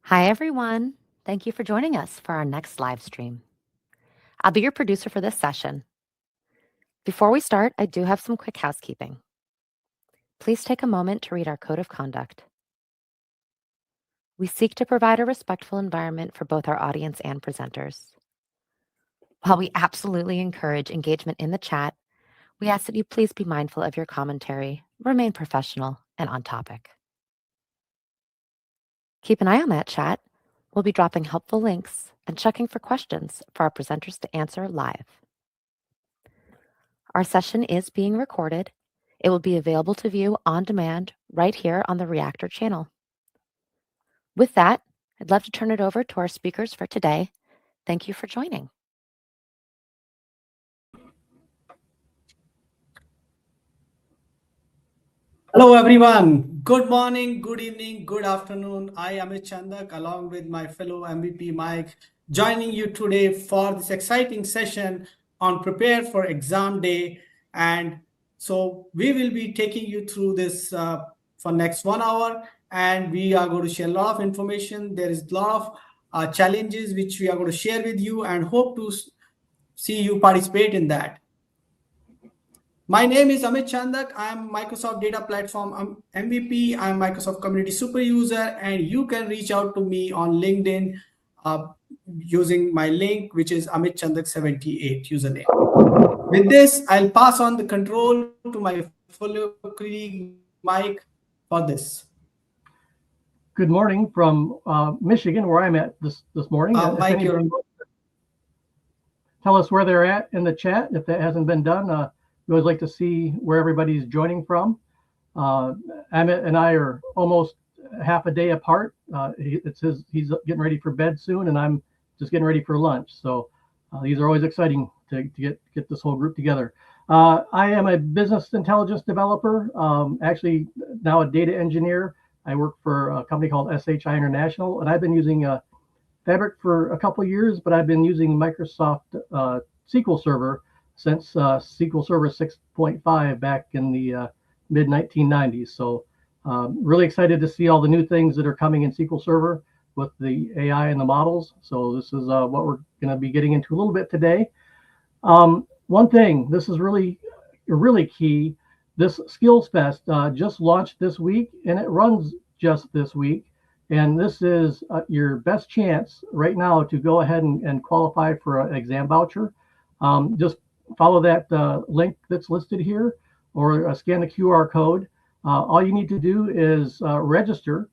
Hi, everyone. Thank you for joining us for our next live stream. I'll be your producer for this session. Before we start, I do have some quick housekeeping. Please take a moment to read our code of conduct. We seek to provide a respectful environment for both our audience and presenters. While we absolutely encourage engagement in the chat, we ask that you please be mindful of your commentary, remain professional, and on topic. Keep an eye on that chat. We'll be dropping helpful links and checking for questions for our presenters to answer live. Our session is being recorded. It will be available to view on demand right here on the Reactor channel. With that, I'd love to turn it over to our speakers for today. Thank you for joining. Hello everyone. Good morning, good evening, good afternoon. I am Amit Chandak along with my fellow MVP Mike, joining you today for this exciting session on prepare for exam day. And so we will be taking you through this for next 1 hour, and we are going to share a lot of information. There is a lot of challenges which we are going to share with you and hope to see you participate in that. My name is Amit Chandak. I am Microsoft Data Platform MVP. I am Microsoft Community Super User, and you can reach out to me on LinkedIn using my link, which is Amit Chandak 78 username. With this, I'll pass on the control to my fellow colleague Mike for this. Good morning from Michigan, where I'm at this morning. Mike, tell us where they're at in the chat if that hasn't been done. We always like to see where everybody's joining from. Amit and I are almost half a day apart. He's getting ready for bed soon, and I'm just getting ready for lunch. So these are always exciting to get this whole group together. I am a business intelligence developer, actually now a data engineer. I work for a company called SHI International, and I've been using Fabric for a couple of years, but I've been using Microsoft SQL Server since SQL Server 6.5 back in the mid 1990s. So really excited to see all the new things that are coming in SQL Server with the AI and the models. So this is what we're going to be getting into a little bit today. One thing, this is really key. This Skills Fest just launched this week, and it runs just this week. And this is your best chance right now to go ahead and qualify for an exam voucher. Just follow that link that's listed here, or scan the QR code. All you need to do is register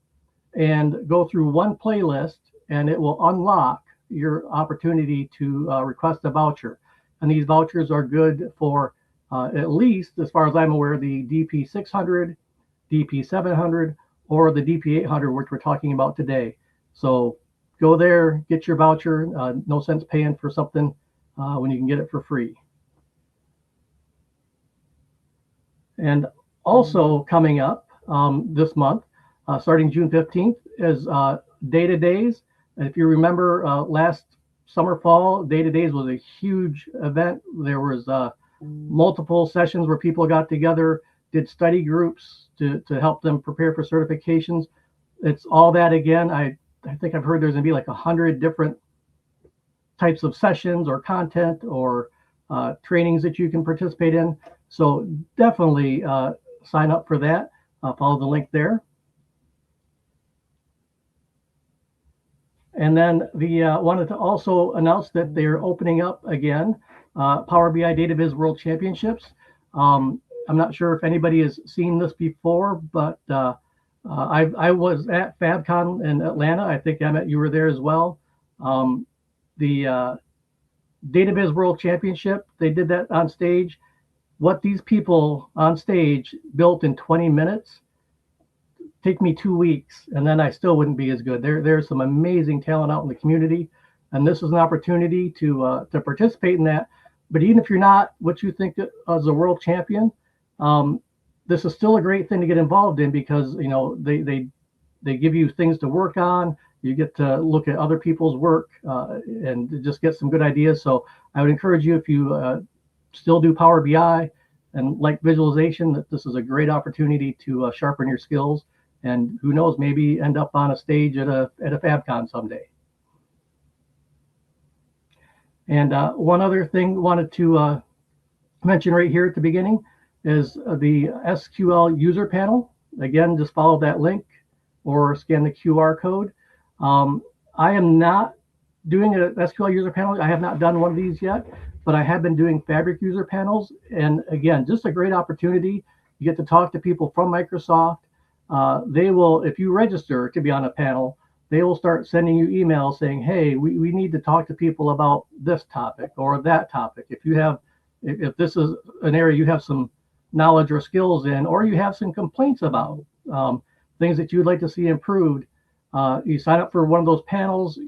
and go through one playlist, and it will unlock your opportunity to request a voucher. And these vouchers are good for at least, as far as I'm aware, the DP-600, DP-700, or the DP-800, which we're talking about today. So go there, get your voucher. No sense paying for something when you can get it for free. And also coming up this month, starting June 15th, is Data Days. And if you remember last summer, fall, Data Days was a huge event. There was multiple sessions where people got together, did study groups to help them prepare for certifications. It's all that again. I think I've heard there's gonna be like 100 different types of sessions or content or trainings that you can participate in. So definitely sign up for that. Follow the link there. And then wanted to also announce that they're opening up again Power BI Data Viz World Championships. I'm not sure if anybody has seen this before, but I was at FabCon in Atlanta. I think Emmett, you were there as well. The Data Viz World Championship, they did that on stage. What these people on stage built in 20 minutes take me 2 weeks, and then I still wouldn't be as good. There's some amazing talent out in the community, and this is an opportunity to participate in that. But even if you're not what you think as a world champion, this is still a great thing to get involved in, because you know they give you things to work on. You get to look at other people's work and just get some good ideas. So I would encourage you, if you still do Power BI and like visualization, that this is a great opportunity to sharpen your skills and who knows, maybe end up on a stage at a FabCon someday. And one other thing wanted to mention right here at the beginning is the SQL user panel. Again, just follow that link or scan the QR code. I am not doing an SQL user panel. I have not done one of these yet, but I have been doing Fabric user panels. And again, just a great opportunity. You get to talk to people from Microsoft. They will, if you register to be on a panel, they will start sending you emails saying, hey, we need to talk to people about this topic or that topic. If this is an area you have some knowledge or skills in, or you have some complaints about, things that you would like to see improved, you sign up for one of those panels.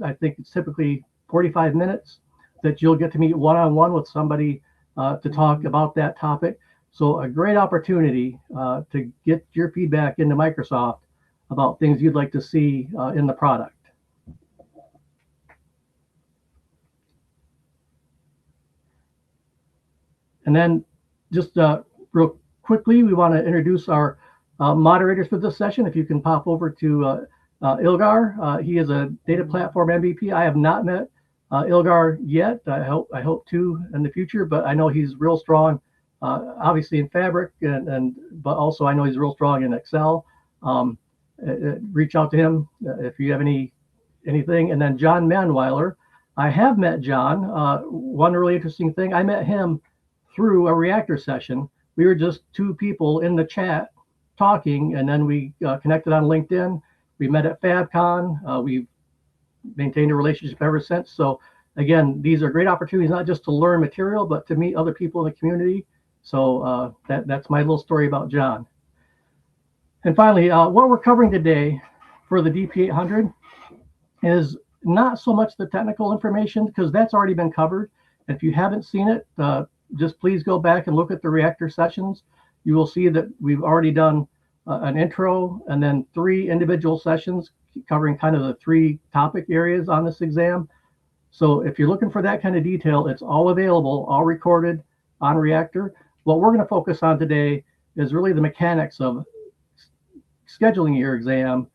I think it's typically 45 minutes that you'll get to meet one-on-one with somebody to talk about that topic. So a great opportunity to get your feedback into Microsoft about things you'd like to see in the product. And then just real quickly, we want to introduce our moderators for this session. If you can pop over to Ilgar. He is a data platform MVP. I have not met Ilgar yet. I hope to in the future, but I know he's real strong, obviously in Fabric, but also I know he's real strong in Excel. Reach out to him if you have anything. And then John Manweiler. I have met John. One really interesting thing, I met him through a Reactor session. We were just two people in the chat talking, and then we connected on LinkedIn. We met at FabCon. We've maintained a relationship ever since. So again, these are great opportunities, not just to learn material, but to meet other people in the community. So that's my little story about John. And finally, what we're covering today for the DP-800 is not so much the technical information, because that's already been covered. If you haven't seen it, just please go back and look at the Reactor sessions. You will see that we've already done an intro and then 3 individual sessions covering kind of the 3 topic areas on this exam. So if you're looking for that kind of detail, it's all available, all recorded on Reactor. What we're going to focus on today is really the mechanics of scheduling your exam,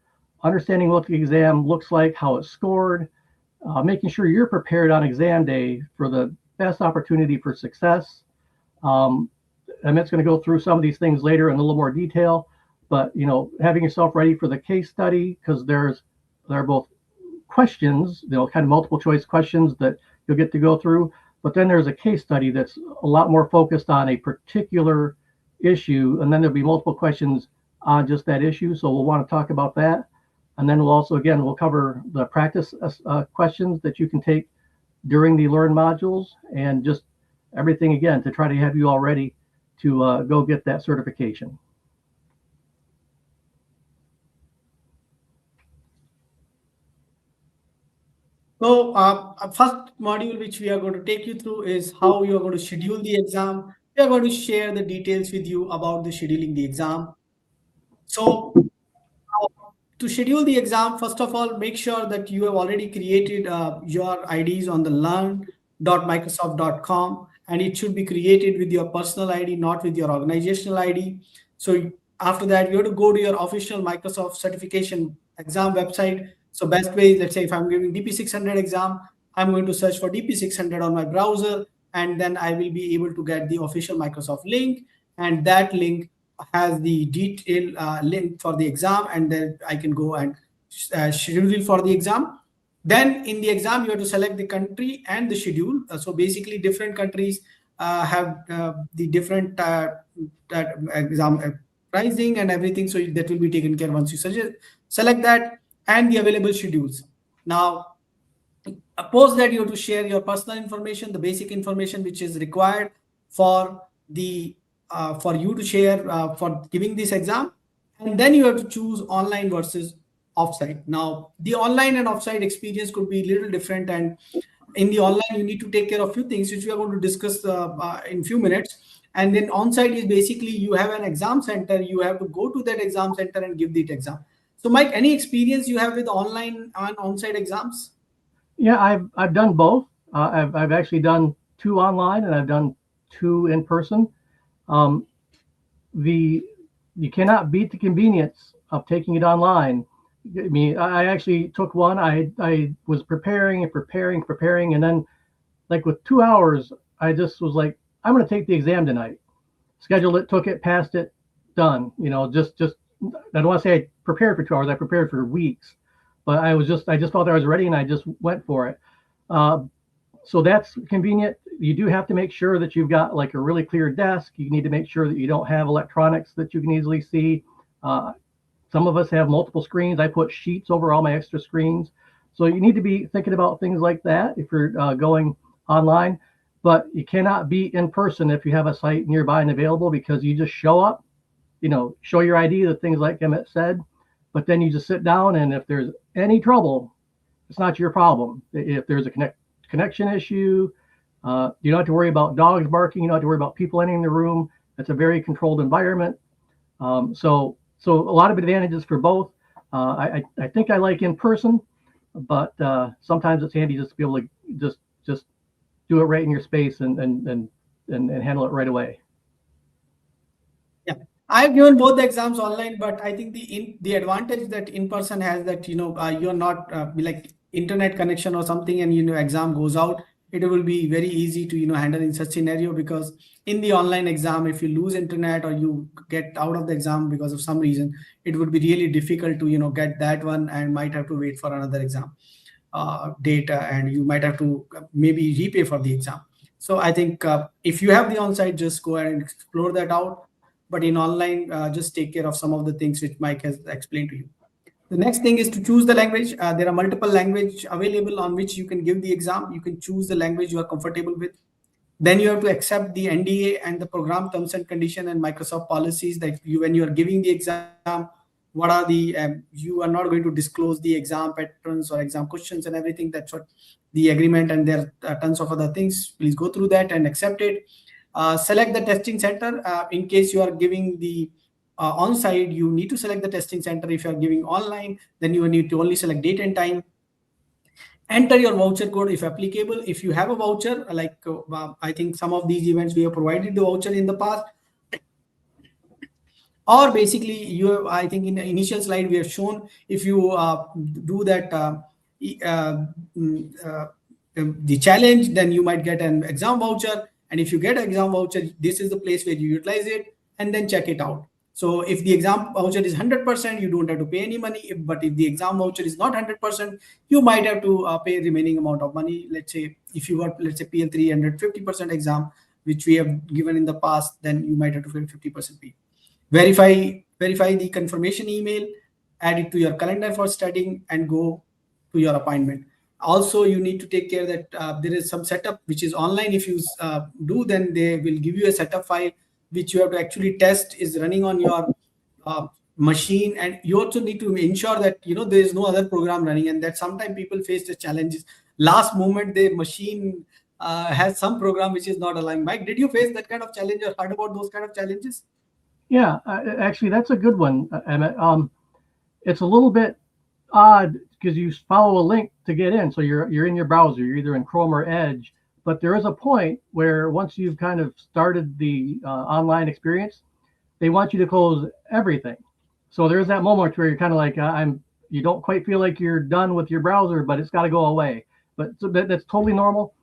understanding what the exam looks like, how it's scored, making sure you're prepared on exam day for the best opportunity for success. Amit's going to go through some of these things later in a little more detail, but having yourself ready for the case study, because there are both questions, kind of multiple choice questions that you'll get to go through, but then there's a case study that's a lot more focused on a particular issue, and then there'll be multiple questions on just that issue. So we'll want to talk about that, and then we'll cover the practice questions that you can take during the Learn modules, and just everything again to try to have you all ready to go get that certification. So first module which we are going to take you through is how you are going to schedule the exam. We are going to share the details with you about the scheduling the exam. So to schedule the exam, first of all, make sure that you have already created your IDs on the learn.microsoft.com, and it should be created with your personal ID, not with your organizational ID. So after that, you have to go to your official Microsoft certification exam website. So best way is, let's say if I'm giving DP-600 exam, I'm going to search for DP-600 on my browser, and then I will be able to get the official Microsoft link, and that link has the detailed link for the exam, and then I can go and schedule for the exam. Then in the exam, you have to select the country and the schedule. So basically different countries have the different exam pricing and everything. So that will be taken care once you select that, and the available schedules. Now, suppose that you have to share your personal information, the basic information which is required for the for you to share for giving this exam, and then you have to choose online versus offsite. Now, the online and offsite experience could be a little different, and in the online you need to take care of a few things which we are going to discuss in a few minutes. And then on-site is basically you have an exam center, you have to go to that exam center and give the exam. So Mike, any experience you have with online and on-site exams? Yeah, I've done both. I've actually done 2 online and I've done 2 in person. You cannot beat the convenience of taking it online. I mean, I actually took one. I was preparing, and then like with 2 hours, I just was like, I'm going to take the exam tonight. Scheduled it, took it, passed it, done. You know, just I don't want to say I prepared for 2 hours. I prepared for weeks, but I just felt that I was ready and I just went for it. So that's convenient. You do have to make sure that you've got like a really clear desk. You need to make sure that you don't have electronics that you can easily see. Some of us have multiple screens. I put sheets over all my extra screens. So you need to be thinking about things like that if you're going online. But you cannot be in person if you have a site nearby and available, because you just show up, you know, show your ID, the things like Emmett said, but then you just sit down, and if there's any trouble, it's not your problem. If there's a connection issue, you don't have to worry about dogs barking. You don't have to worry about people entering the room. It's a very controlled environment. So a lot of advantages for both. I think I like in person, but sometimes it's handy just to be able to just do it right in your space and handle it right away. Yeah, I've given both the exams online, but I think the advantage that in person has that, you know, you're not like internet connection or something, and, you know, exam goes out. It will be very easy to, you know, handle in such scenario, because in the online exam, if you lose internet or you get out of the exam because of some reason, it would be really difficult to, you know, get that one, and might have to wait for another exam data, and you might have to maybe repay for the exam. So I think if you have the on-site, just go ahead and explore that out. But in online, just take care of some of the things which Mike has explained to you. The next thing is to choose the language. There are multiple language available on which you can give the exam. You can choose the language you are comfortable with. Then you have to accept the NDA and the program terms and condition and Microsoft policies that when you are giving the exam, what are the, you are not going to disclose the exam patterns or exam questions and everything. That's what the agreement, and there are tons of other things. Please go through that and accept it. Select the testing center. In case you are giving the on-site, you need to select the testing center. If you are giving online, then you need to only select date and time. Enter your voucher code if applicable. If you have a voucher, like I think some of these events we have provided the voucher in the past, or basically you have, I think in the initial slide we have shown, if you do that the challenge, then you might get an exam voucher. And if you get an exam voucher, this is the place where you utilize it and then check it out. So if the exam voucher is 100%, you don't have to pay any money. But if the exam voucher is not 100%, you might have to pay remaining amount of money. Let's say if you got, let's say, PL300 50% exam, which we have given in the past, then you might have to pay 50% fee. Verify the confirmation email, add it to your calendar for studying, and go to your appointment. Also, you need to take care that there is some setup which is online. If you do, then they will give you a setup file which you have to actually test is running on your machine. And you also need to ensure that, you know, there is no other program running, and that sometimes people face the challenges. Last moment, their machine has some program which is not aligned. Mike, did you face that kind of challenge or heard about those kind of challenges? Yeah, actually, that's a good one, Emmett. It's a little bit odd because you follow a link to get in. So you're in your browser, you're either in Chrome or Edge, but there is a point where once you've kind of started the online experience, they want you to close everything. So there's that moment where you're kind of like, you don't quite feel like you're done with your browser, but it's got to go away. But so that's totally normal.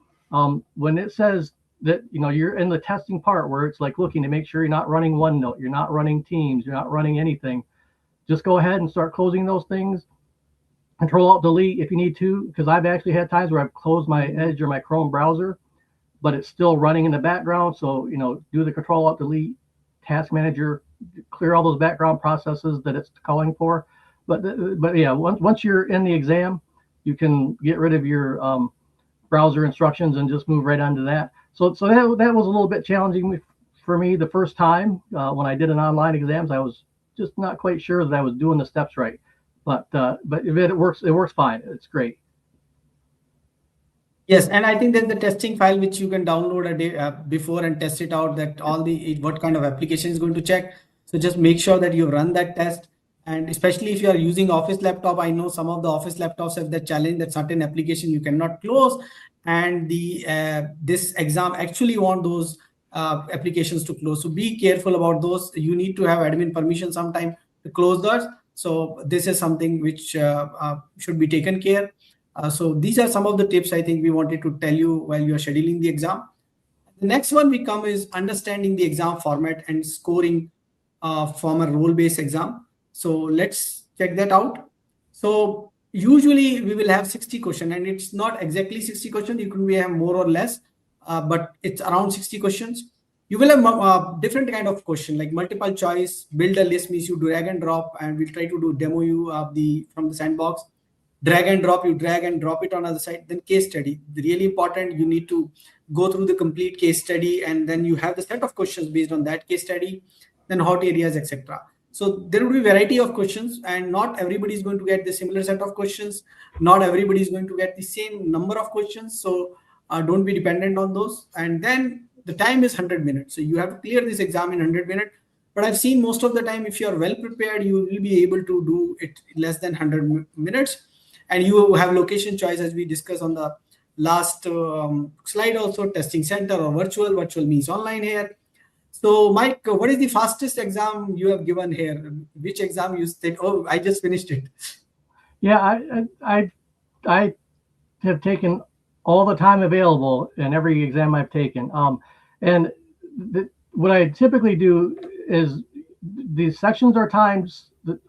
When it says that, you know, you're in the testing part where it's like looking to make sure you're not running OneNote, you're not running Teams, you're not running anything, just go ahead and start closing those things. Control-Alt-Delete if you need to, because I've actually had times where I've closed my Edge or my Chrome browser, but it's still running in the background. So, you know, do the Control-Alt-Delete, Task Manager, clear all those background processes that it's calling for. But yeah, once you're in the exam, you can get rid of your browser instructions and just move right onto that. So that was a little bit challenging for me the first time when I did an online exams. I was just not quite sure that I was doing the steps right. But if it works fine. It's great. Yes, and I think there's the testing file which you can download a day before and test it out, that what kind of application is going to check. So just make sure that you run that test. And especially if you are using Office laptop, I know some of the Office laptops have the challenge that certain application you cannot close, and this exam actually want those applications to close. So be careful about those. You need to have admin permission sometime to close those. So this is something which should be taken care. So these are some of the tips I think we wanted to tell you while you are scheduling the exam. The next one we come is understanding the exam format and scoring from a role-based exam. So let's check that out. So usually we will have 60 questions, and it's not exactly 60 questions. You could have more or less, but it's around 60 questions. You will have different kind of question like multiple choice, build a list means you drag and drop, and we'll try to do demo you from the sandbox. Drag and drop, you drag and drop it on other side. Then case study, really important. You need to go through the complete case study, and then you have the set of questions based on that case study, then hot areas, etc. So there will be variety of questions, and not everybody is going to get the similar set of questions. Not everybody is going to get the same number of questions. So don't be dependent on those. And then the time is 100 minutes. So you have to clear this exam in 100 minutes. But I've seen most of the time, if you are well prepared, you will be able to do it less than 100 minutes. And you have location choice, as we discussed on the last slide also, testing center or virtual. Virtual means online here. So Mike, what is the fastest exam you have given here? Which exam you take? Oh, I just finished it. Yeah, I have taken all the time available in every exam I've taken. And what I typically do is these sections are timed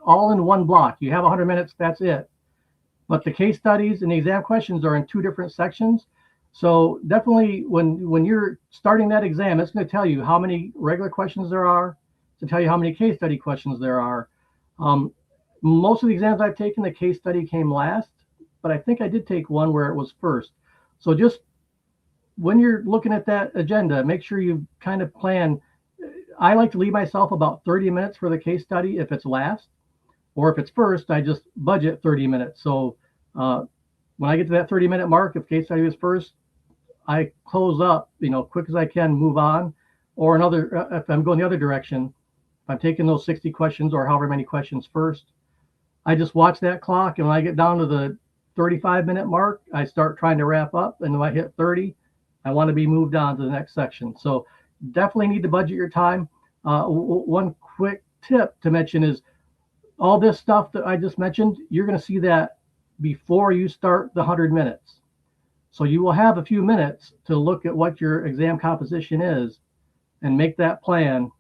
all in one block. You have 100 minutes, that's it. But the case studies and the exam questions are in two different sections. So definitely when you're starting that exam, it's going to tell you how many regular questions there are, to tell you how many case study questions there are. Most of the exams I've taken, the case study came last, but I think I did take one where it was first. So just when you're looking at that agenda, make sure you kind of plan. I like to leave myself about 30 minutes for the case study if it's last. Or if it's first, I just budget 30 minutes. So when I get to that 30-minute mark, if case study is first, I close up, quick as I can, move on. Or if I'm going the other direction, if I'm taking those 60 questions or however many questions first, I just watch that clock. And when I get down to the 35-minute mark, I start trying to wrap up. And when I hit 30, I want to be moved on to the next section. So definitely need to budget your time. One quick tip to mention is, all this stuff that I just mentioned, you're going to see that before you start the 100 minutes. So you will have a few minutes to look at what your exam composition is and make that plan,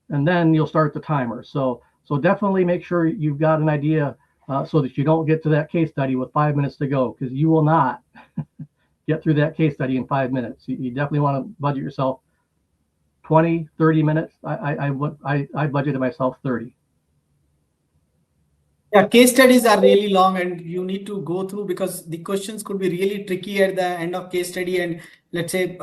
and then you'll start the timer. So definitely make sure you've got an idea so that you don't get to that case study with 5 minutes to go, because you will not get through that case study in 5 minutes. You definitely want to budget yourself 20, 30 minutes. I budgeted myself 30. Yeah, case studies are really long, and you need to go through because the questions could be really tricky at the end of case study. And let's say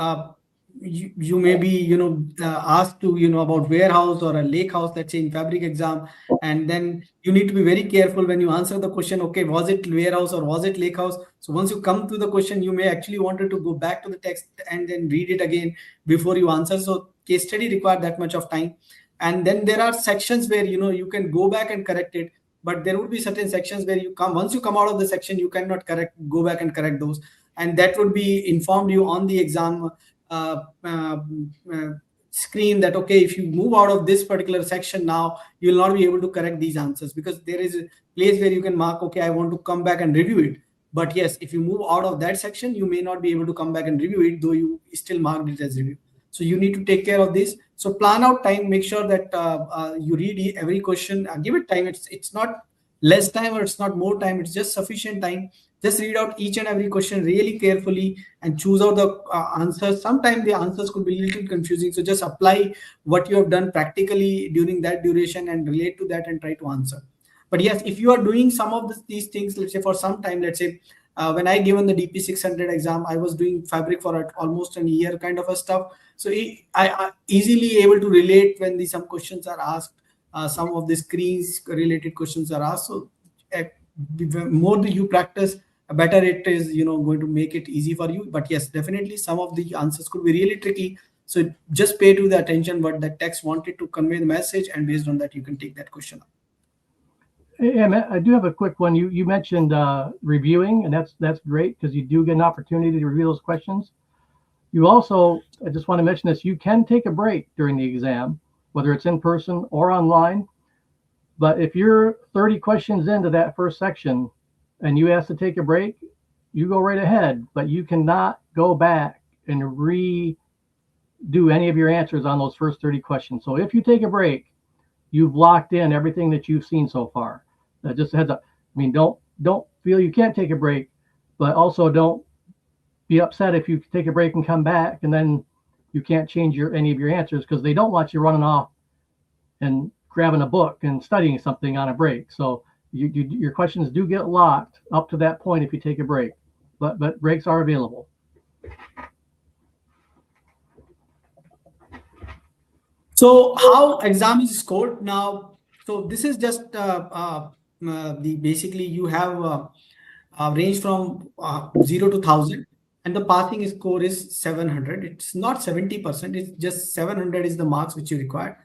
you may be asked to about warehouse or a lake house, let's say in fabric exam, and then you need to be very careful when you answer the question. Okay, was it warehouse or was it lake house? So once you come to the question, you may actually wanted to go back to the text and then read it again before you answer. So case study require that much of time. And then there are sections where you can go back and correct it. But there would be certain sections where once you come out of the section, you cannot go back and correct those. And that would be informed you on the exam screen that, okay, if you move out of this particular section now, you will not be able to correct these answers, because there is a place where you can mark, okay, I want to come back and review it. But yes, if you move out of that section, you may not be able to come back and review it, though you still marked it as review. So you need to take care of this. So plan out time, make sure that you read every question, give it time. It's not less time or it's not more time, it's just sufficient time. Just read out each and every question really carefully and choose out the answers. Sometimes the answers could be a little confusing. So just apply what you have done practically during that duration and relate to that and try to answer. But yes, if you are doing some of these things, let's say for some time, let's say when I given the DP-600 exam, I was doing fabric for almost a year kind of a stuff. So I easily able to relate when some questions are asked, some of the screens related questions are asked. So the more you practice, better it is, going to make it easy for you. But yes, definitely some of the answers could be really tricky. So just pay to the attention what the text wanted to convey the message, and based on that, you can take that question up. Yeah, Matt, I do have a quick one. You mentioned reviewing, and that's great because you do get an opportunity to review those questions. You also, I just want to mention this, you can take a break during the exam, whether it's in person or online. But if you're 30 questions into that first section and you ask to take a break, you go right ahead, but you cannot go back and redo any of your answers on those first 30 questions. So if you take a break, you've locked in everything that you've seen so far. Just a heads up. I mean, don't feel you can't take a break, but also don't be upset if you take a break and come back and then you can't change any of your answers, because they don't want you running off and grabbing a book and studying something on a break. So your questions do get locked up to that point if you take a break, but breaks are available. So how exam is scored now? So this is just basically you have a range from 0 to 1,000, and the passing score is 700. It's not 70%. It's just 700 is the marks which you require,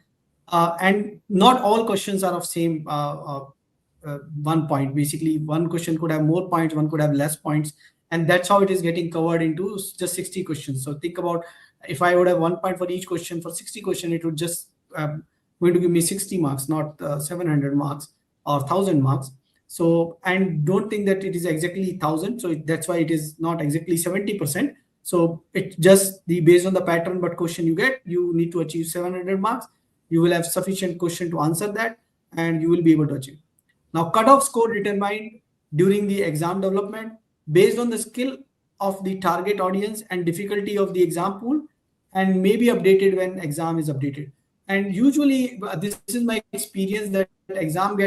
and not all questions are of same 1 point. Basically, one question could have more points, one could have less points, and that's how it is getting covered into just 60 questions. So think about, if I would have 1 point for each question for 60 questions, it would just going to give me 60 marks, not 700 marks or 1,000 marks. So, and don't think that it is exactly 1,000. So that's why it is not exactly 70%. So it just based on the pattern, but question you get, you need to achieve 700 marks. You will have sufficient question to answer that, and you will be able to achieve. Now, cutoff score determined during the exam development based on the skill of the target audience and difficulty of the exam pool, and may be updated when exam is updated. And usually, this is my experience, that exam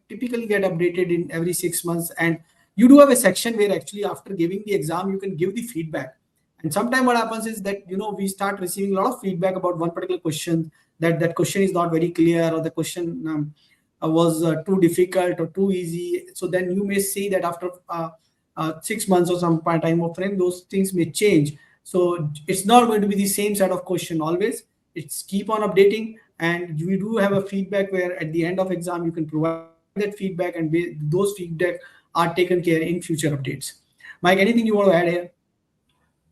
typically get updated in every 6 months. And you do have a section where actually after giving the exam, you can give the feedback. And sometimes what happens is that, we start receiving a lot of feedback about one particular question, that question is not very clear, or the question was too difficult or too easy. So then you may see that after 6 months or some time of frame, those things may change. So it's not going to be the same set of question always. It's keep on updating, and we do have a feedback where at the end of exam you can provide that feedback, and those feedback are taken care in future updates. Mike, anything you want to add here?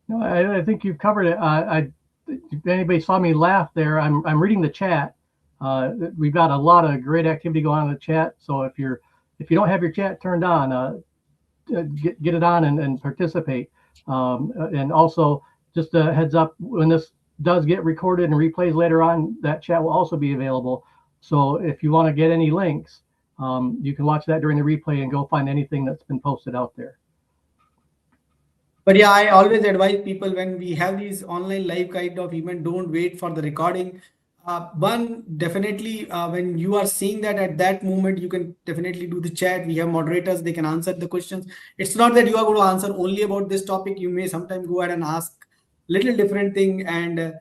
No, I think you've covered it. If anybody saw me laugh there, I'm reading the chat. We've got a lot of great activity going on in the chat. So if you don't have your chat turned on, get it on and participate. And also, just a heads up, when this does get recorded and replays later on, that chat will also be available. So if you want to get any links, you can watch that during the replay and go find anything that's been posted out there. But yeah, I always advise people, when we have these online live kind of event, don't wait for the recording. One, definitely when you are seeing that, at that moment, you can definitely do the chat. We have moderators, they can answer the questions. It's not that you are going to answer only about this topic. You may sometimes go ahead and ask little different thing, and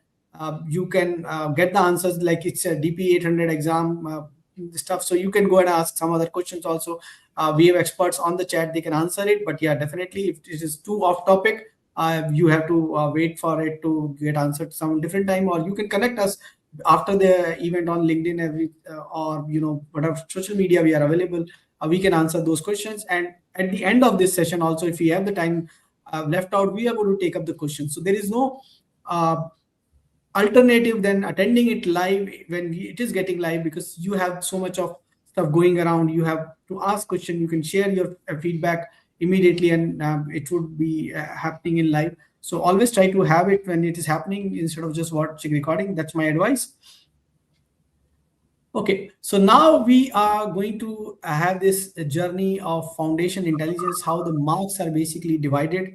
you can get the answers, like it's a DP-800 exam stuff. So you can go and ask some other questions also. We have experts on the chat, they can answer it. But yeah, definitely if it is too off topic, you have to wait for it to get answered some different time, or you can connect us after the event on LinkedIn, or whatever social media we are available. We can answer those questions, and at the end of this session also, if we have the time left out, we are going to take up the questions. So there is no alternative than attending it live when it is getting live, because you have so much of stuff going around. You have to ask question, you can share your feedback immediately, and it would be happening in live. So always try to have it when it is happening instead of just watching recording. That's my advice. Okay, so now we are going to have this journey of foundation intelligence, how the marks are basically divided.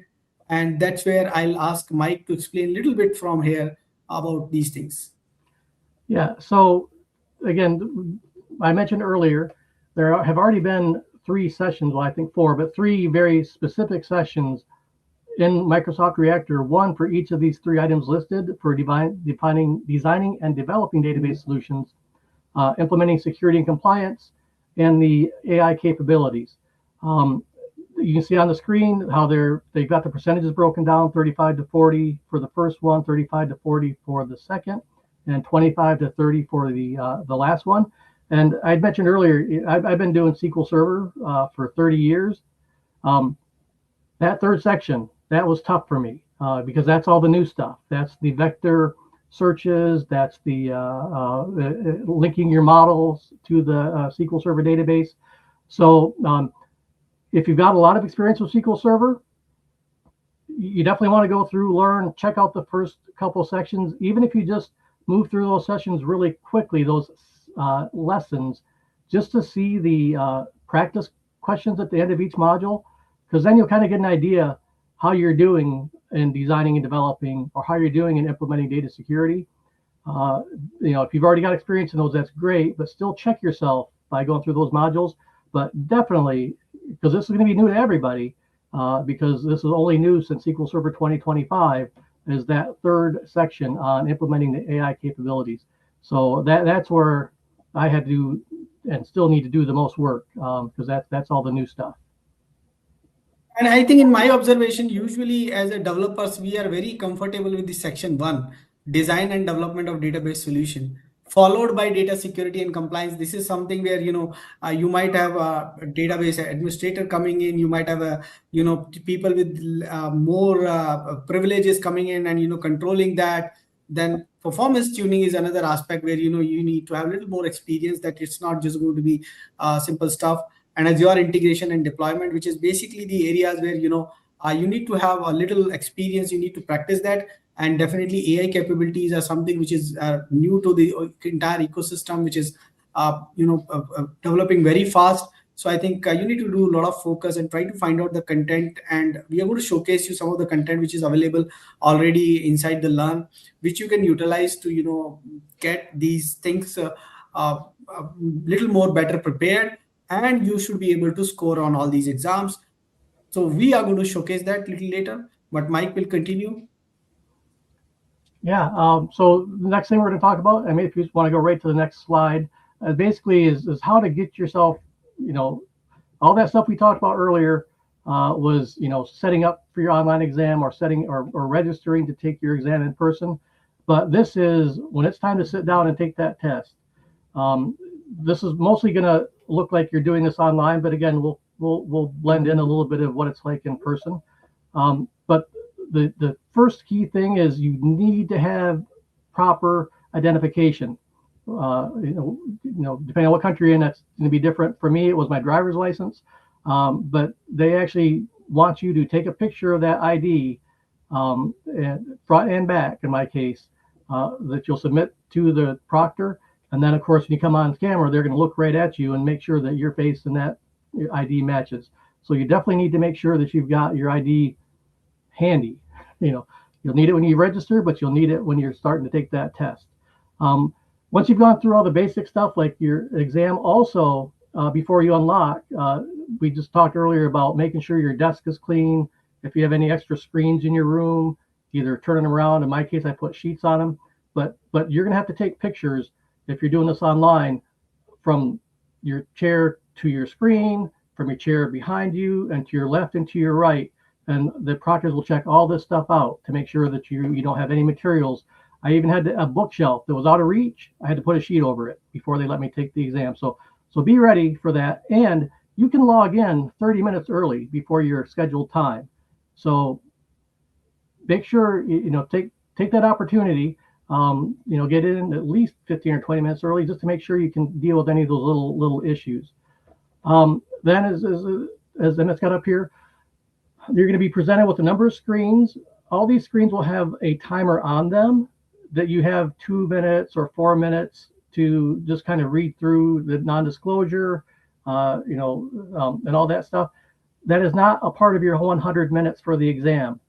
And that's where I'll ask Mike to explain a little bit from here about these things. Yeah, so again, I mentioned earlier, there have already been 3 sessions, well, I think 4, but 3 very specific sessions in Microsoft Reactor, one for each of these 3 items listed, for designing and developing database solutions, implementing security and compliance, and the AI capabilities. You can see on the screen how they've got the percentages broken down: 35 to 40 for the first one, 35 to 40 for the second, and 25 to 30 for the last one. And I mentioned earlier, I've been doing SQL Server for 30 years. That third section, that was tough for me because that's all the new stuff. That's the vector searches, that's the linking your models to the SQL Server database. So if you've got a lot of experience with SQL Server, you definitely want to go through, learn, check out the first couple sections. Even if you just move through those sessions really quickly, those lessons, just to see the practice questions at the end of each module, because then you'll kind of get an idea how you're doing in designing and developing, or how you're doing in implementing data security. If you've already got experience in those, that's great, but still check yourself by going through those modules. But definitely, because this is going to be new to everybody, because this is only new since SQL Server 2025, is that third section on implementing the AI capabilities. So that's where I had to and still need to do the most work, because that's all the new stuff. And I think in my observation, usually as a developers, we are very comfortable with the section 1, design and development of database solution, followed by data security and compliance. This is something where, you might have a database administrator coming in, you might have people with more privileges coming in and, controlling that. Then performance tuning is another aspect where, you need to have a little more experience, that it's not just going to be simple stuff. And Azure integration and deployment, which is basically the areas where you need to have a little experience, you need to practice that. And definitely AI capabilities are something which is new to the entire ecosystem, which is developing very fast. So I think you need to do a lot of focus and try to find out the content, and we are going to showcase you some of the content which is available already inside the Learn, which you can utilize to get these things a little more better prepared, and you should be able to score on all these exams. So we are going to showcase that a little later, but Mike will continue. Yeah, so the next thing we're going to talk about, I mean, if you just want to go right to the next slide, basically is how to get yourself, all that stuff we talked about earlier was, setting up for your online exam, or or registering to take your exam in person. But this is when it's time to sit down and take that test. This is mostly going to look like you're doing this online, but again, we'll blend in a little bit of what it's like in person. But the first key thing is you need to have proper identification. Depending on what country you're in, that's going to be different. For me, it was my driver's license, but they actually want you to take a picture of that ID, front and back in my case, that you'll submit to the proctor. And then, of course, when you come on camera, they're going to look right at you and make sure that your face and that your ID matches. So you definitely need to make sure that you've got your ID handy. You'll need it when you register, but you'll need it when you're starting to take that test. Once you've gone through all the basic stuff like your exam, also before you unlock, we just talked earlier about making sure your desk is clean. If you have any extra screens in your room, either turn them around. In my case, I put sheets on them. But you're going to have to take pictures if you're doing this online, from your chair to your screen, from your chair behind you, and to your left and to your right. And the proctors will check all this stuff out to make sure that you don't have any materials. I even had a bookshelf that was out of reach. I had to put a sheet over it before they let me take the exam. So be ready for that. And you can log in 30 minutes early before your scheduled time. So make sure, take that opportunity. Get in at least 15 or 20 minutes early, just to make sure you can deal with any of those little issues. Then as Emmett's got up here, you're going to be presented with a number of screens. All these screens will have a timer on them that you have 2 minutes or 4 minutes to just kind of read through the non-disclosure, and all that stuff. That is not a part of your 100 minutes for the exam.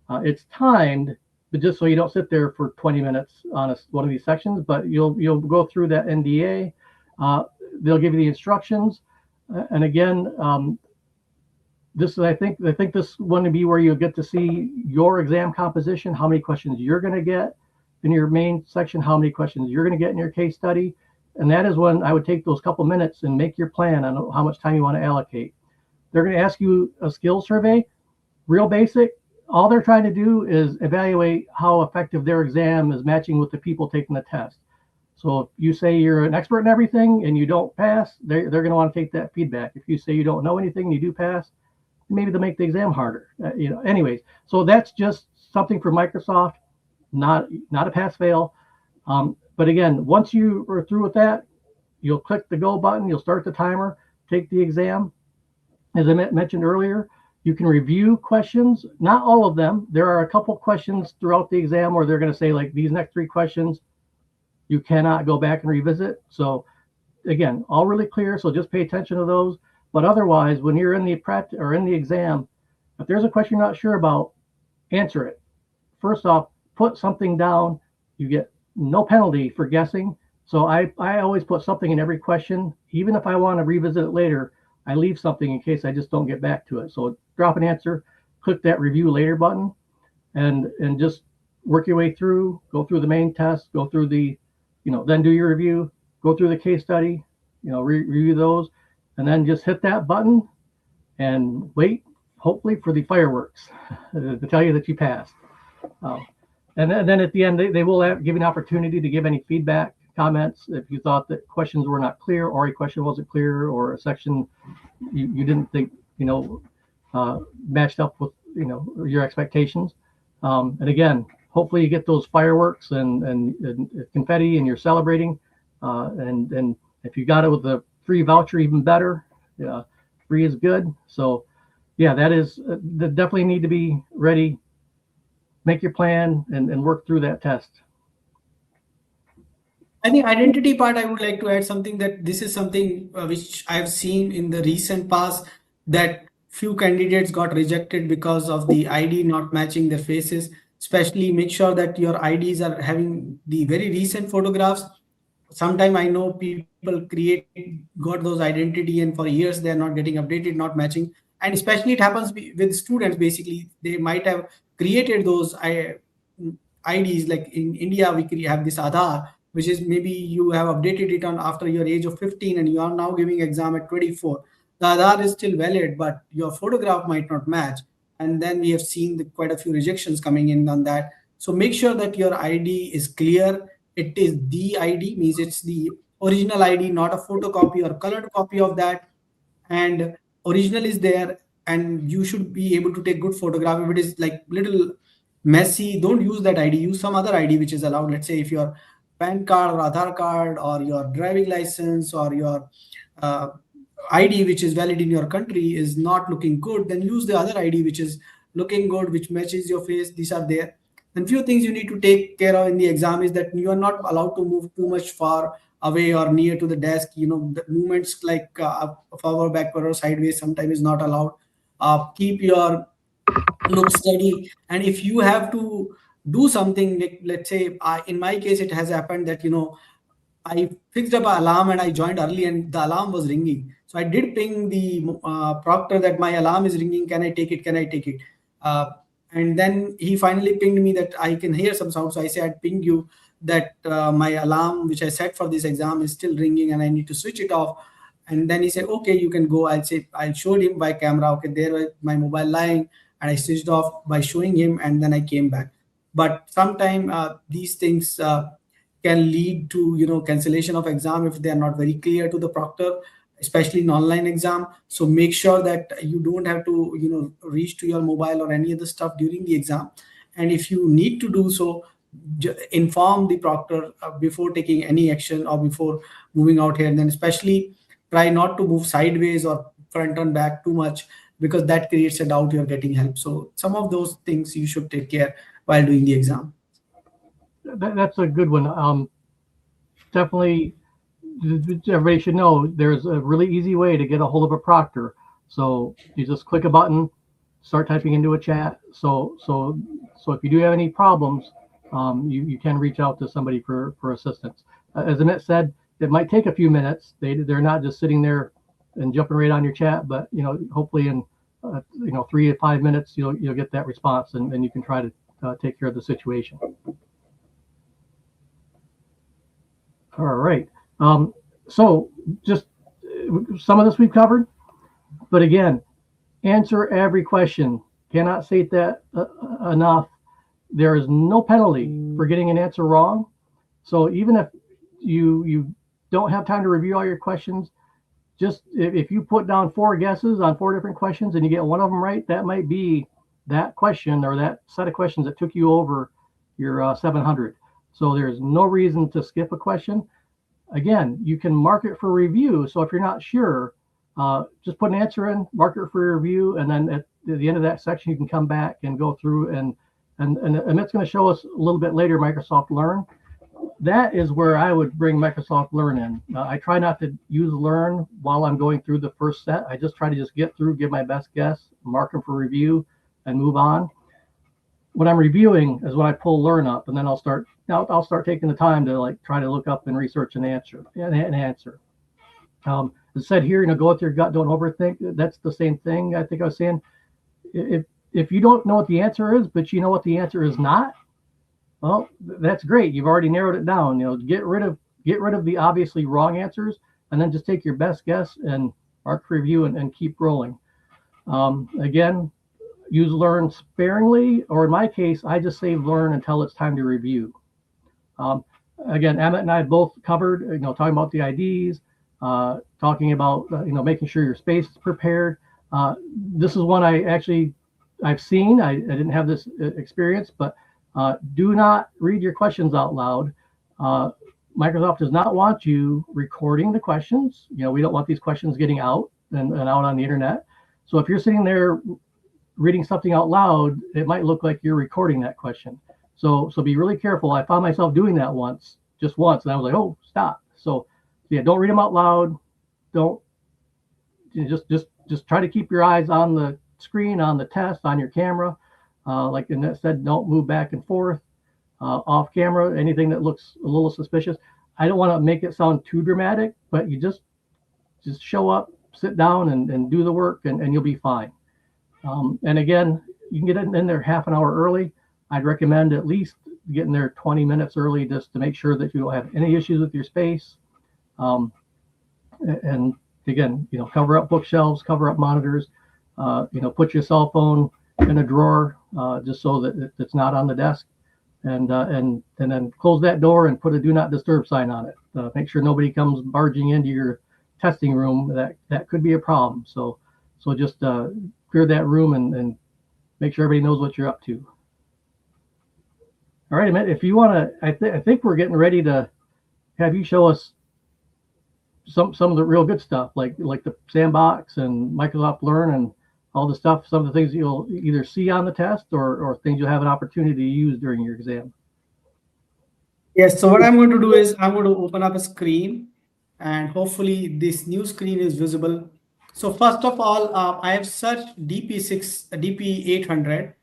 It's timed, but just so you don't sit there for 20 minutes on one of these sections, but you'll go through that NDA. They'll give you the instructions. And again, I think this one to be where you'll get to see your exam composition, how many questions you're going to get in your main section, how many questions you're going to get in your case study. And that is when I would take those couple minutes and make your plan on how much time you want to allocate. They're going to ask you a skill survey, real basic. All they're trying to do is evaluate how effective their exam is matching with the people taking the test. So if you say you're an expert in everything and you don't pass, they're going to want to take that feedback. If you say you don't know anything and you do pass, maybe they'll make the exam harder. Anyways, so that's just something for Microsoft, not a pass fail. But again, once you are through with that, you'll click the go button, you'll start the timer, take the exam. As I mentioned earlier, you can review questions, not all of them. There are a couple questions throughout the exam where they're going to say, like, these next 3 questions, you cannot go back and revisit. So again, all really clear. So just pay attention to those. But otherwise, when you're in the practice or in the exam, if there's a question you're not sure about, answer it. First off, put something down. You get no penalty for guessing. So I always put something in every question. Even if I want to revisit it later, I leave something in case I just don't get back to it. So drop an answer, click that review later button, and just work your way through, go through the main test, go through the, then do your review, go through the case study, review those, and then just hit that button and wait, hopefully, for the fireworks to tell you that you passed. And then at the end, they will give you an opportunity to give any feedback, comments, if you thought that questions were not clear, or a question wasn't clear, or a section you didn't think matched up with your expectations. And again, hopefully you get those fireworks and confetti and you're celebrating. And if you got it with a free voucher, even better. Free is good. So yeah, that definitely need to be ready. Make your plan and work through that test. I think identity part, I would like to add something, that this is something which I've seen in the recent past, that few candidates got rejected because of the ID not matching their faces. Especially make sure that your IDs are having the very recent photographs. Sometime I know people got those identity and for years they're not getting updated, not matching. And especially it happens with students. Basically, they might have created those IDs. Like in India, we have this Aadhaar, which is maybe you have updated it on after your age of 15 and you are now giving exam at 24. The Aadhaar is still valid, but your photograph might not match. And then we have seen quite a few rejections coming in on that. So make sure that your ID is clear. It is the ID, means it's the original ID, not a photocopy or colored copy of that. And original is there, and you should be able to take good photograph. If it is like little messy, don't use that ID. Use some other ID which is allowed. Let's say if your PAN card or Aadhaar card or your driving license or your ID which is valid in your country is not looking good, then use the other ID which is looking good, which matches your face. These are there. And few things you need to take care of in the exam is that you are not allowed to move too much far away or near to the desk. The movements like forward, backward, or sideways sometimes is not allowed. Keep your look steady. And if you have to do something, like let's say in my case it has happened that I fixed up an alarm and I joined early and the alarm was ringing. So I did ping the proctor that my alarm is ringing. Can I take it? Can I take it? And then he finally pinged me that I can hear some sound. So I said, I'd ping you that my alarm, which I set for this exam, is still ringing and I need to switch it off. And then he said, okay, you can go. I showed him by camera. Okay, there was my mobile lying, and I switched off by showing him, and then I came back. But sometimes these things can lead to cancellation of exam if they are not very clear to the proctor, especially in online exam. So make sure that you don't have to reach to your mobile or any other stuff during the exam. And if you need to do so, inform the proctor before taking any action or before moving out here. And then especially try not to move sideways or front and back too much, because that creates a doubt you're getting help. So some of those things you should take care while doing the exam. That's a good one. Definitely, everybody should know there's a really easy way to get a hold of a proctor. So you just click a button, start typing into a chat. So if you do have any problems, you can reach out to somebody for assistance. As Amit said, it might take a few minutes. They're not just sitting there and jumping right on your chat, but hopefully in 3 to 5 minutes you'll get that response, and you can try to take care of the situation. All right. So just some of this we've covered, but again, answer every question. Cannot state that enough. There is no penalty for getting an answer wrong. So even if you don't have time to review all your questions, just if you put down 4 guesses on 4 different questions and you get one of them right, that might be that question or that set of questions that took you over your 700. So there's no reason to skip a question. Again, you can mark it for review. So if you're not sure, just put an answer in, mark it for review, and then at the end of that section, you can come back and go through and it's going to show us a little bit later Microsoft Learn. That is where I would bring Microsoft Learn in. I try not to use Learn while I'm going through the first set. I just try to get through, give my best guess, mark them for review, and move on. What I'm reviewing is when I pull Learn up, and then I'll start taking the time to try to look up and research an answer. As said here, go with your gut, don't overthink. That's the same thing I think I was saying. If you don't know what the answer is, but you know what the answer is not, well, that's great. You've already narrowed it down. Get rid of the obviously wrong answers, and then just take your best guess and mark for review and keep rolling. Again, use Learn sparingly, or in my case, I just save Learn until it's time to review. Again, Emmett and I both covered, talking about the IDs, talking about, making sure your space is prepared. This is one I've seen. I didn't have this experience, but do not read your questions out loud. Microsoft does not want you recording the questions. We don't want these questions getting out and out on the internet. So if you're sitting there reading something out loud, it might look like you're recording that question. So be really careful. I found myself doing that just once, and I was like, oh, stop. So yeah, don't read them out loud. Don't just try to keep your eyes on the screen, on the test, on your camera. Like Annette said, don't move back and forth. Off camera, anything that looks a little suspicious. I don't want to make it sound too dramatic, but you just show up, sit down, and do the work, and you'll be fine. And again, you can get in there half an hour early. I'd recommend at least getting there 20 minutes early just to make sure that you don't have any issues with your space. And again, cover up bookshelves, cover up monitors, put your cell phone in a drawer just so that it's not on the desk, and then close that door and put a do not disturb sign on it. Make sure nobody comes barging into your testing room. That could be a problem. So just clear that room and make sure everybody knows what you're up to. All right, Amit, if you want to, I think we're getting ready to have you show us some of the real good stuff, like the Sandbox and Microsoft Learn and all the stuff, some of the things you'll either see on the test or things you'll have an opportunity to use during your exam. Yes, so what I'm going to do is I'm going to open up a screen, and hopefully this new screen is visible. So first of all, I have searched DP-800,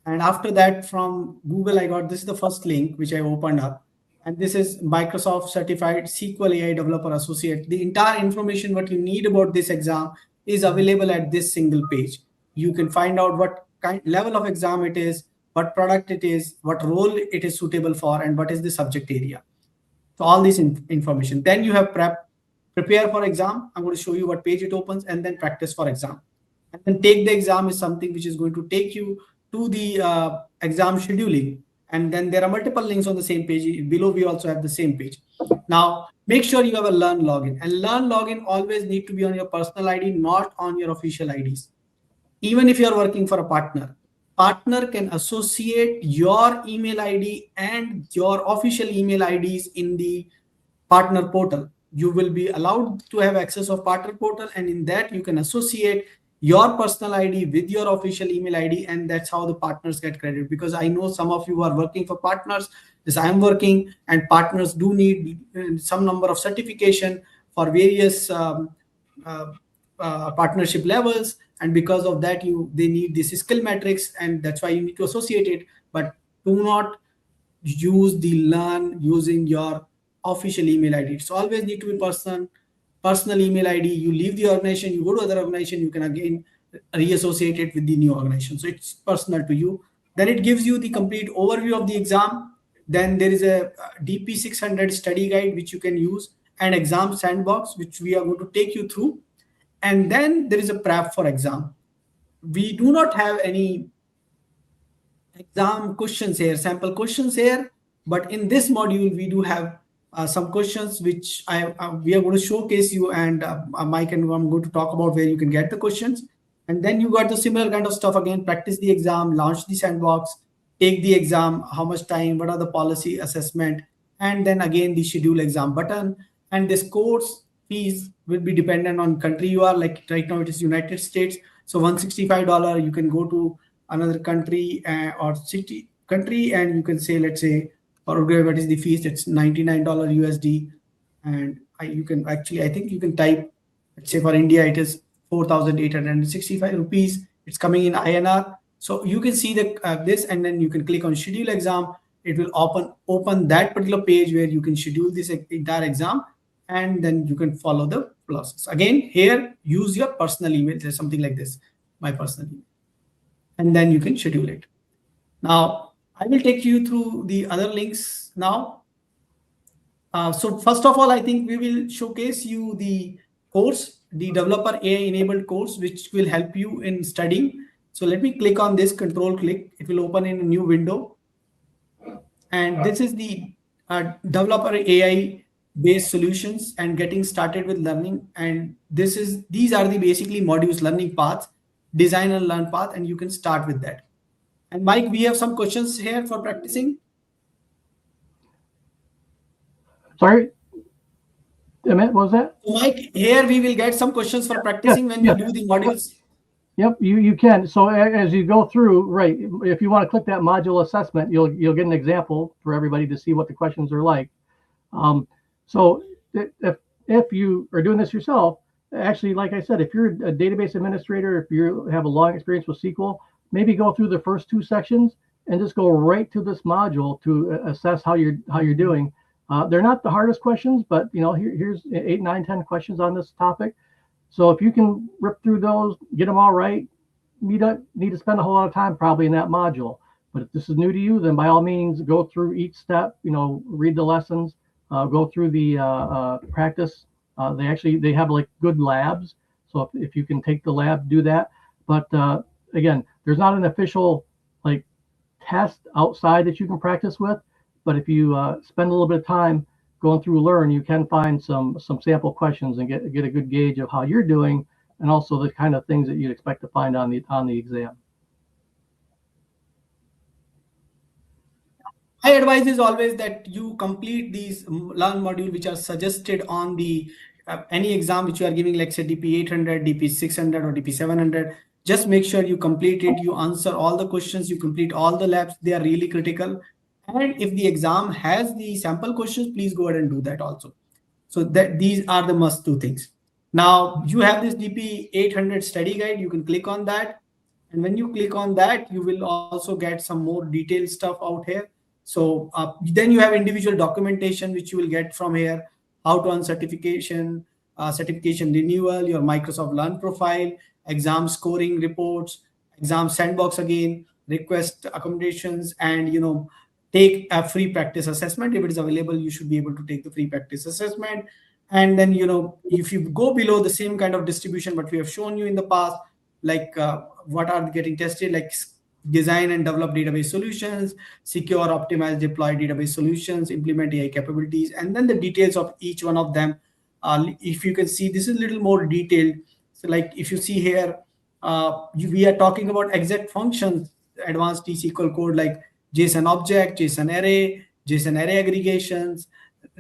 and after that from Google, I got this is the first link which I opened up. And this is Microsoft Certified SQL+AI Developer Associate. The entire information what you need about this exam is available at this single page. You can find out what level of exam it is, what product it is, what role it is suitable for, and what is the subject area. So all this information. Then you have prepare for exam. I'm going to show you what page it opens, and then practice for exam. And then take the exam is something which is going to take you to the exam scheduling. And then there are multiple links on the same page. Below we also have the same page. Now, make sure you have a Learn login. And Learn login always need to be on your personal ID, not on your official IDs. Even if you're working for a partner can associate your email ID and your official email IDs in the partner portal. You will be allowed to have access of partner portal, and in that you can associate your personal ID with your official email ID, and that's how the partners get credit. Because I know some of you are working for partners, as I am working, and partners do need some number of certification for various partnership levels, and because of that they need this skill matrix, and that's why you need to associate it. But do not use the Learn using your official email ID. It's always need to be personal email ID. You leave the organization, you go to other organization, you can again reassociate it with the new organization. So it's personal to you. Then it gives you the complete overview of the exam. Then there is a DP-600 study guide which you can use, and exam Sandbox which we are going to take you through. And then there is a prep for exam. We do not have any exam questions here, sample questions here, but in this module we do have some questions which we are going to showcase you, and Mike and I'm going to talk about where you can get the questions. And then you got the similar kind of stuff again, practice the exam, launch the Sandbox, take the exam, how much time, what are the policy assessment, and then again the schedule exam button. And this course fees will be dependent on country you are. Like right now it is United States, so $165. You can go to another country or city country, and you can say, let's say for Uruguay, what is the fees? It's $99 USD. And you can actually, I think you can type, let's say for India it is 4,865 rupees. It's coming in INR. So you can see the this, and then you can click on schedule exam. It will open that particular page where you can schedule this entire exam, and then you can follow the process. Again, here use your personal email. There's something like this, my personal email, and then you can schedule it. Now I will take you through the other links now. So first of all, I think we will showcase you the course, the developer AI enabled course, which will help you in studying. So let me click on this, control click. It will open in a new window. And this is the developer AI based solutions and getting started with learning. And these are the basically modules, learning paths, design and learn path, and you can start with that. And Mike, we have some questions here for practicing. Sorry, Amit, what was that? Mike, here we will get some questions for practicing when we do the modules. Yep, you can. So as you go through, right, if you want to click that module assessment, you'll get an example for everybody to see what the questions are like. So if you are doing this yourself, actually, like I said, if you're a database administrator, if you have a long experience with SQL, maybe go through the first two sections and just go right to this module to assess how you're doing. They're not the hardest questions, but here's 8, 9, 10 questions on this topic. So if you can rip through those, get them all right, you don't need to spend a whole lot of time probably in that module. But if this is new to you, then by all means, go through each step, read the lessons, go through the practice. They have like good labs. So if you can take the lab, do that. But again, there's not an official like test outside that you can practice with. But if you spend a little bit of time going through Learn, you can find some sample questions and get a good gauge of how you're doing, and also the kind of things that you'd expect to find on the exam. My advice is always that you complete these Learn module which are suggested on the any exam which you are giving, like say DP-800, DP-600 or DP-700. Just make sure you complete it, you answer all the questions, you complete all the labs. They are really critical. And if the exam has the sample questions, please go ahead and do that also. So that these are the must do things. Now you have this DP-800 study guide. You can click on that. And when you click on that, you will also get some more detailed stuff out here. So then you have individual documentation, which you will get from here, how to earn certification, certification renewal, your Microsoft Learn profile, exam scoring reports, exam sandbox again, request accommodations, and take a free practice assessment. If it is available, you should be able to take the free practice assessment. And then if you go below the same kind of distribution what we have shown you in the past, like what are getting tested, like design and develop database solutions, secure, optimize, deploy database solutions, implement AI capabilities, and then the details of each one of them. If you can see, this is a little more detailed. So like if you see here, we are talking about exact functions, advanced T-SQL code like JSON object, JSON array aggregations,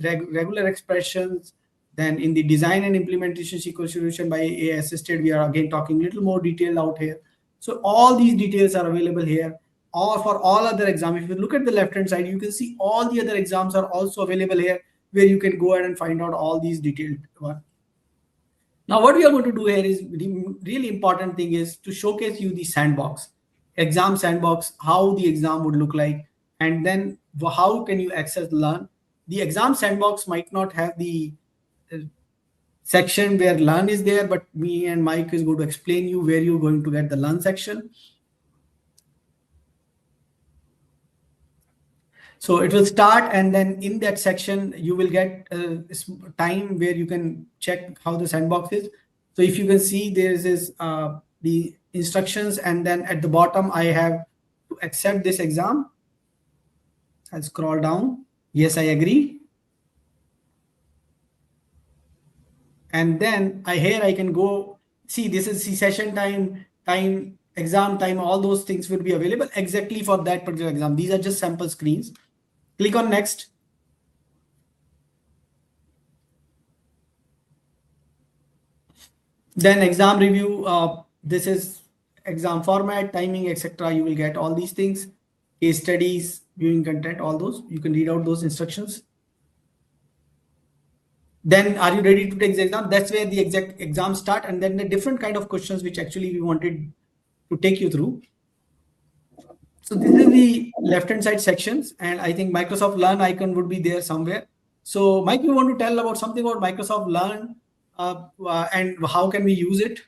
regular expressions. Then in the design and implementation SQL solution by AI assisted, we are again talking a little more detail out here. So all these details are available here. Or for all other exams, if you look at the left-hand side, you can see all the other exams are also available here, where you can go ahead and find out all these detailed ones. Now, what we are going to do here is the really important thing is to showcase you the sandbox, exam sandbox, how the exam would look like, and then how can you access Learn. The exam sandbox might not have the section where Learn is there, but me and Mike is going to explain you where you're going to get the Learn section. So it will start, and then in that section, you will get time where you can check how the sandbox is. So if you can see, there is the instructions, and then at the bottom, I have to accept this exam. I'll scroll down. Yes, I agree. And then here I can go see, this is the session time exam time, all those things will be available exactly for that particular exam. These are just sample screens. Click on next. Then exam review, this is exam format, timing, etc. You will get all these things, case studies, viewing content, all those. You can read out those instructions. Then are you ready to take the exam? That's where the exact exam start, and then the different kind of questions which actually we wanted to take you through. So this is the left-hand side sections, and I think Microsoft Learn icon would be there somewhere. So Mike, you want to tell about something about Microsoft Learn and how can we use it?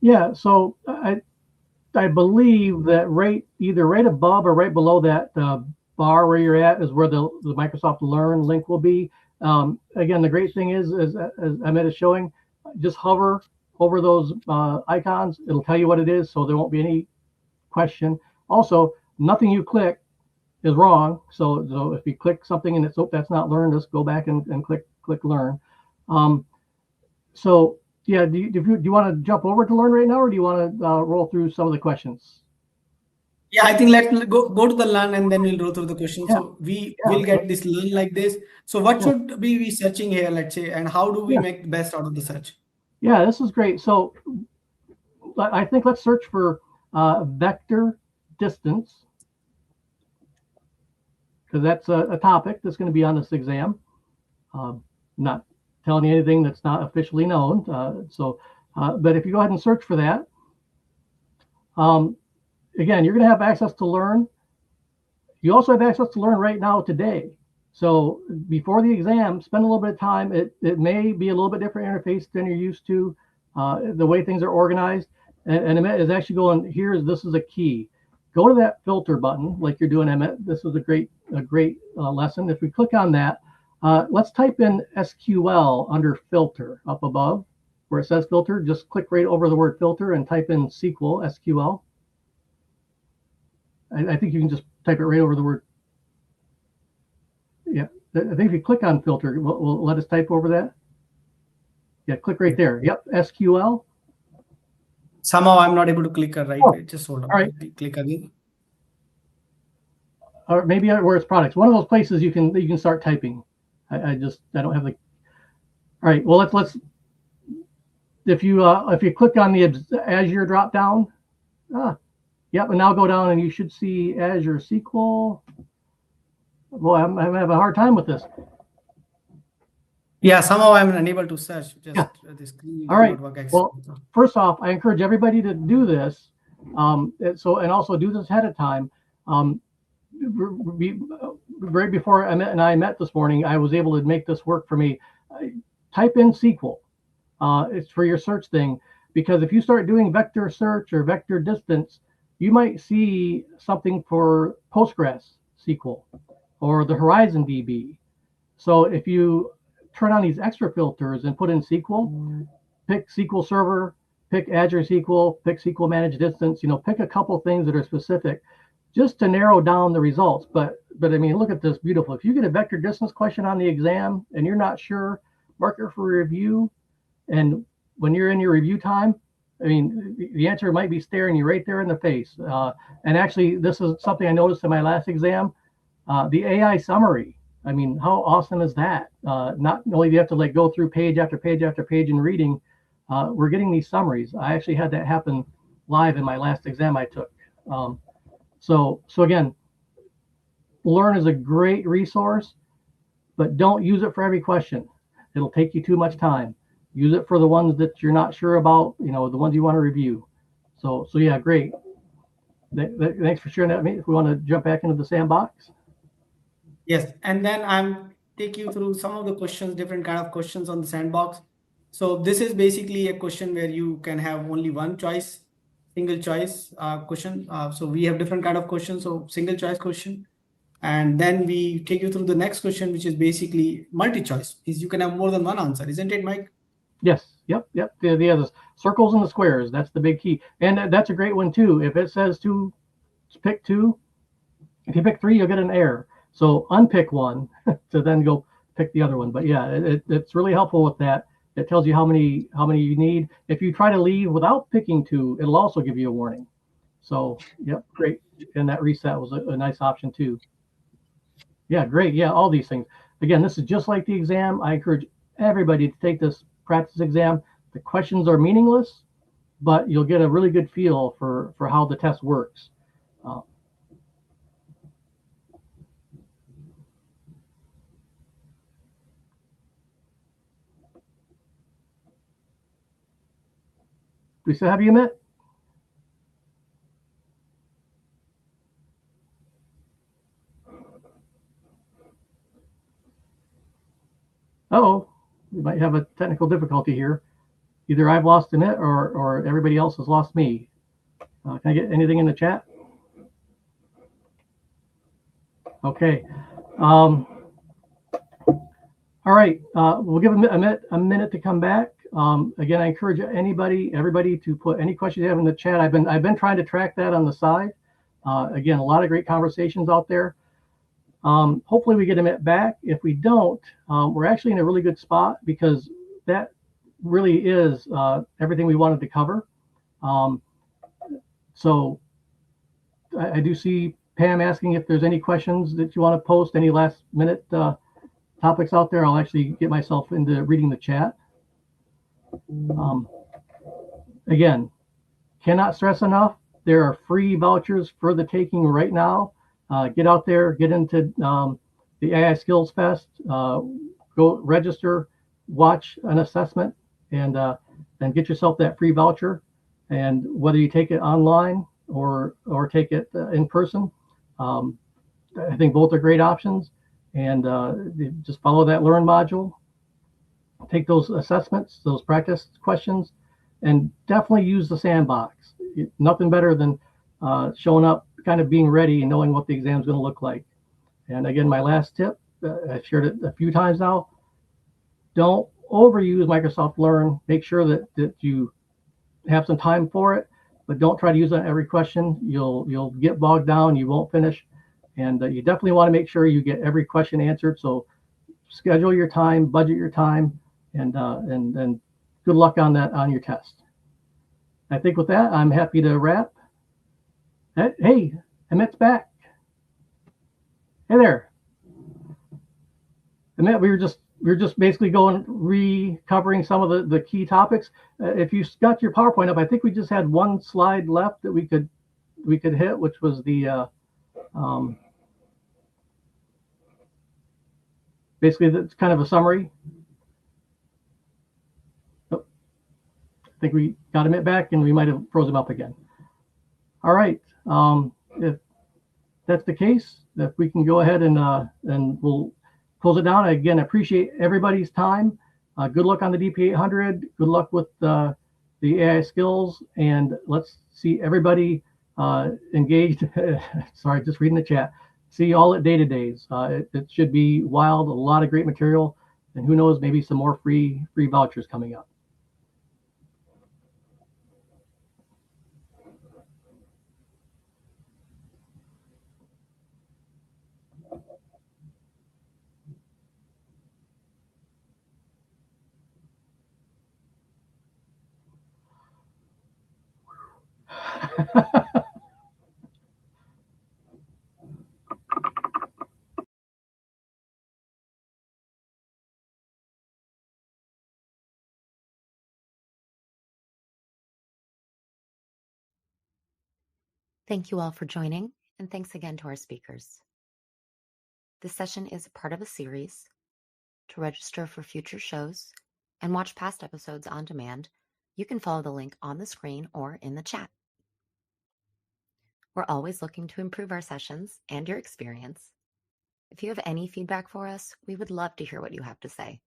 Yeah, so I believe that either right above or right below that bar where you're at is where the Microsoft Learn link will be. Again, the great thing is, as Amit is showing, just hover over those icons. It'll tell you what it is, so there won't be any question. Also, nothing you click is wrong. So if you click something and it's, oh, that's not Learn, just go back and click Learn. So yeah, do you want to jump over to Learn right now, or do you want to roll through some of the questions? Yeah, I think let's go to the Learn and then we'll go through the questions. Yeah. So we will get this Learn like this. So what should we be searching here, let's say, and how do we make the best out of the search? Yeah, this is great. So I think let's search for vector distance, because that's a topic that's going to be on this exam. Not telling you anything that's not officially known. But if you go ahead and search for that, again, you're going to have access to Learn. You also have access to Learn right now today. So before the exam, spend a little bit of time. It may be a little bit different interface than you're used to, the way things are organized. And Emmett is actually going, this is a key. Go to that filter button like you're doing, Emmett. This is a great lesson. If we click on that, let's type in SQL under filter up above where it says filter. Just click right over the word filter and type in SQL. I think you can just type it right over the word. Yeah, I think if you click on filter, will let us type over that. Yeah, click right there. Yep, SQL. Somehow I'm not able to click right. Oh, just hold on. All right. Click again. Or maybe where it's products. One of those places you can start typing. I don't have the. All right. Well, let's. If you click on the Azure drop down, yep, and now go down and you should see Azure SQL. Boy, I'm having a hard time with this. Yeah, somehow I'm unable to search. This all right. Well, first off, I encourage everybody to do this. And also do this ahead of time. Right before Emmett and I met this morning, I was able to make this work for me. Type in SQL. It's for your search thing, because if you start doing vector search or vector distance, you might see something for Postgres SQL or the Horizon DB. So if you turn on these extra filters and put in SQL, pick SQL Server, pick Azure SQL, pick SQL Managed Distance, pick a couple things that are specific just to narrow down the results. But I mean, look at this, beautiful. If you get a vector distance question on the exam and you're not sure, mark it for review. And when you're in your review time, I mean, the answer might be staring you right there in the face. And actually, this is something I noticed in my last exam, the AI summary. I mean, how awesome is that? Not only do you have to go through page after page after page in reading, we're getting these summaries. I actually had that happen live in my last exam I took. So again, Learn is a great resource, but don't use it for every question. It'll take you too much time. Use it for the ones that you're not sure about, the ones you want to review. So yeah, great. Thanks for sharing that with me. If we want to jump back into the sandbox. Yes, and then I'm take you through some of the questions, different kind of questions on the sandbox. So this is basically a question where you can have only one choice, single choice question. So we have different kind of questions. So single choice question. And then we take you through the next question, which is basically multi-choice. Is you can have more than one answer, isn't it, Mike? Yes. Yep. The circles and the squares. That's the big key. And that's a great one too. If it says pick two, if you pick three, you'll get an error. So unpick one to then go pick the other one. But yeah, it's really helpful with that. It tells you how many you need. If you try to leave without picking two, it'll also give you a warning. So, yep, great. And that reset was a nice option too. Yeah, great. Yeah, all these things. Again, this is just like the exam. I encourage everybody to take this practice exam. The questions are meaningless, but you'll get a really good feel for how the test works. Do we still have you, Amit? Oh, we might have a technical difficulty here. Either I've lost Amit or everybody else has lost me. Can I get anything in the chat? Okay. All right. We'll give Amit a minute to come back. Again, I encourage everybody to put any questions you have in the chat. I've been trying to track that on the side. Again, a lot of great conversations out there. Hopefully we get Amit back. If we don't, we're actually in a really good spot because that really is everything we wanted to cover. So I do see Pam asking if there's any questions that you want to post, any last minute topics out there. I'll actually get myself into reading the chat. Again, cannot stress enough, there are free vouchers for the taking right now. Get out there, get into the AI Skills Fest, go register, watch an assessment, and get yourself that free voucher. And whether you take it online or take it in person, I think both are great options. And just follow that Learn module, take those assessments, those practice questions, and definitely use the Sandbox. Nothing better than showing up, kind of being ready and knowing what the exam is going to look like. And again, my last tip, I've shared it a few times now, don't overuse Microsoft Learn. Make sure that you have some time for it, but don't try to use it on every question. You'll get bogged down, you won't finish. And you definitely want to make sure you get every question answered. So schedule your time, budget your time, and good luck on that on your test. I think with that, I'm happy to wrap. Hey, Amit's back. Hey there, Amit. We were just basically recovering some of the key topics. If you got your PowerPoint up, I think we just had one slide left that we could hit, which was the basically that's kind of a summary. Oh, I think we got Amit back, and we might have frozen him up again. All right. If that's the case, if we can go ahead and we'll close it down. Again, I appreciate everybody's time. Good luck on the DP-800. Good luck with the AI skills, and let's see everybody engaged. Sorry, just reading the chat. See you all at Data Days. It should be wild. A lot of great material, and who knows, maybe some more free vouchers coming up. Thank you all for joining, and thanks again to our speakers. This session is a part of a series. To register for future shows and watch past episodes on demand, you can follow the link on the screen or in the chat. We're always looking to improve our sessions and your experience. If you have any feedback for us, we would love to hear what you have to say.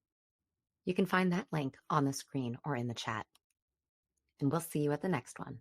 You can find that link on the screen or in the chat. And we'll see you at the next one.